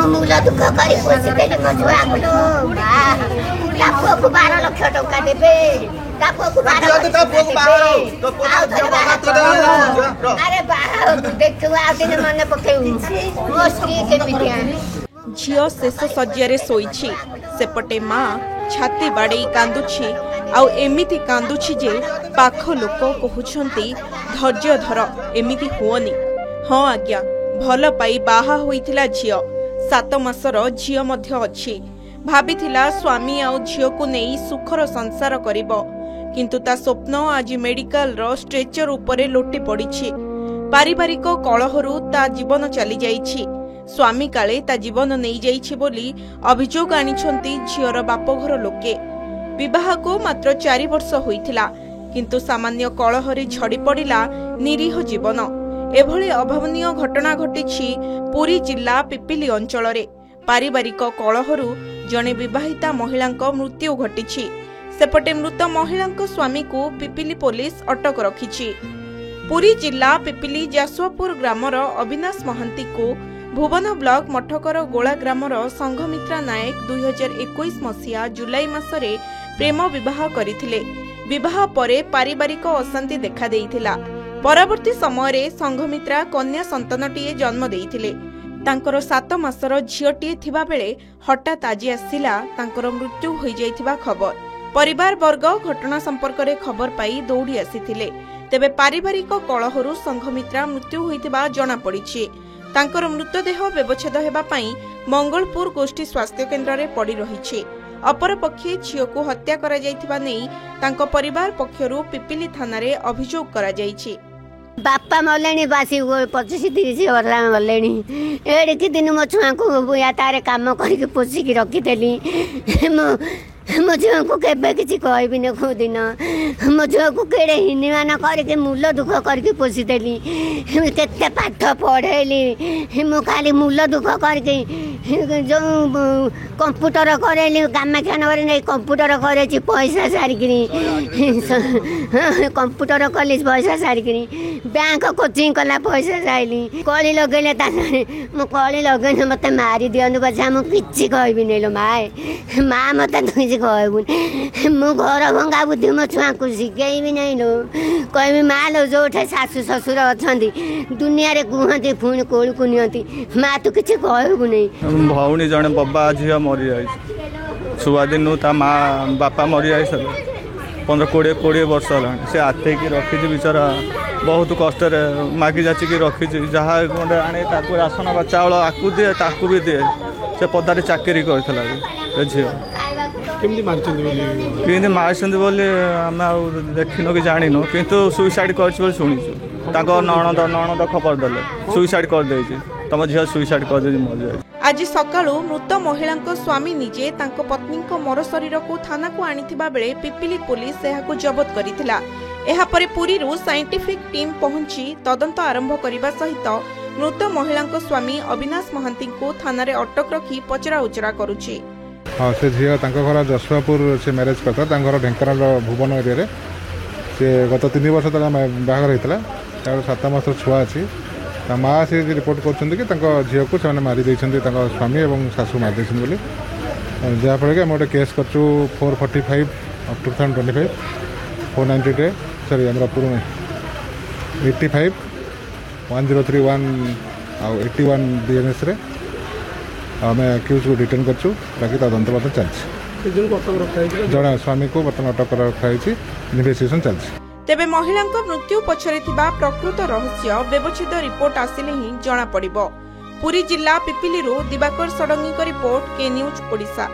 मूल दुख करी पोसी देले मो छुआ को तापो को 12 लाख टका देबे तापो को 12 अरे बाहर देखो आ दिन मन पकेउ मोस्की के मिटिया झियो शेष शज्यारे शोइछि सेपटे माँ छाती बाड़े कांदुछि आउ एमिति कांदुछि जे पाख लोक कहउछंती धैर्य धर एमिति होनी। हाँ आज्ञा भल पाई बाहा होइथिला झियो 7 मासर झियो मध्य अछि भाबिथिला स्वामी आउ झियो को नेई सुखर संसार करिबो किंतु ता स्वप्न आज मेडिकल रो स्ट्रेचर उपरे लोटी पड़िछि। पारिवारिक कलहरु ता जीवन चली जाइछि स्वामी काले ता जीवन नहीं जाइछि बोली अभियोग आनिछंती झियोर बापघर लोके। विवाह को मात्र 4 वर्ष होइथिला किंतु सामान्य कलहरे झड़ी पड़िला निरीह जीवन। एभली अभावनीय घटना घटिछि पुरी जिला पिपिली अंचल रे। पारिवारिक कलहरु जने विवाहिता महिलांक मृत्यु घटिछि सेपटे मृत महिलांक स्वामी को पिपिली पुलिस अटक रखिछि। पुरी जिला पिपिली जासुआपुर ग्रामर अविनाश महांती को भुवन ब्लॉक मठकर गोला ग्रामर संघमित्रा नायक 2021 मसीहा जुलाई मासरे प्रेम विवाह करथिले। विवाह परे पारिवारिक अशांति देखा देइथिला। परवर्ती समय रे संघमित्रा कन्या संतानटीए जन्म देइथिले। तांकर 7 मासर झियोटीए थिबा बेले हठात आज आसिला तांकर मृत्यु होई जाइथिबा खबर। परिवार वर्ग घटना संपर्क रे खबर पाई दौड़ी आसिथिले। तेबे पारिवारिक कलहरु संघमित्रा मृत्यु होइथिबा जणा पड़िछि। तांकर मृतदेह व्यवच्छेद हेबा पई मंगलपुर गोष्ठी स्वास्थ्य केन्द्र रे पड़ी रहिछि। अपरपक्षे झियो को हत्या करा जाइथिबा नै तांको परिवार पक्षरु पिपिली थाना रे अभियोग करा जाइछि। बापा मलेनी बासी 25-30 वर्ष मलेनी एड़ी कि दिन मो छुआ को या तारे काम करके पोसी रखी देली मो झील को केबे किसी कहबी न को दिन मो झील को केड़े हिनीमान करके मूल दुख करके पोसी देली केते पाठ पढ़ेली मो खाली मूल दुख करके जो कंप्यूटर करेली कामाख्यानगर नहीं कंप्यूटर करे पैसा सारिकी कंप्यूटर कली पैसा सारिकी बैंक कोचिंग कला पैसा साइली कली लगेले मो कली लगेने मत मारी दियनु बच्चा मु किछि कहबी नै लो माए माँ मत तुझे कहबुन मु घर भंगा बुद्धि मो छुआ को शिखेबी नै लो कहबी माँ लो जोठे सासु ससुर अछंती दुनिया रे कुहंती पुणी कोल को नियंती माँ तू किछि कहबु नै। भौणी जने बब्बा झिया मरी जाई छुआ दिन ता माँ बापा मरी जाई सब 15-20 वर्ष होलानी से आते की रखी बिचारा बहुत कष्ट मागी जाची की रखी जहाँ गोटे आने राशन बा चाउल आकू दिए ताकू भी दिए से पदारे चाकरी करता झील केमती मारी बोली आम देखन कि जान कितु सुइसाइड कर शुणु नणद खबर देले सुइसाइड करदे तुम झील सुइसाइड कर मर आज सकाळु मृत महिला स्वामी निजे तांको पत्नी मर शरीर को थाना को आनिथिबा बेले पिपिली पुलिस एहाकु जबत करिथिला। एहा परे पुरी रु साइंटिफिक टीम पहुंची तदंत आरंभ करने सहित मृत महिला स्वामी अविनाश महांती को थाना रे अटक रखी पचरा उचरा करुछि। हाँ से झील घर जशुआपुर से मैरेज करता घर ढेंकानाल भुवन एरिया रे से गत 3 वर्ष तक बाहर होता 7 मास छुआ अच्छी माँ से रिपोर्ट कर झील को मारी स्वामी और शाशु मारी बोली जहाँफल कि गोटे केस कर 445 of 2025 490 सॉरी हमारा पुराना 85 1031 और 81 DNS रे आम एक्यूज को डिटेन कर बाकी तदंत चलती जड़े स्वामी को बर्तमान अटक रखाई इन्वेस्टिगेशन चलती। तेबे महिला मृत्यु पछरे थिबा प्रकृत रहस्य व्यवच्छेद रिपोर्ट आसिले ही जना पड़िबो। पुरी जिला पिपिली दिवाकर षडंगी रिपोर्ट के न्यूज ओडिशा।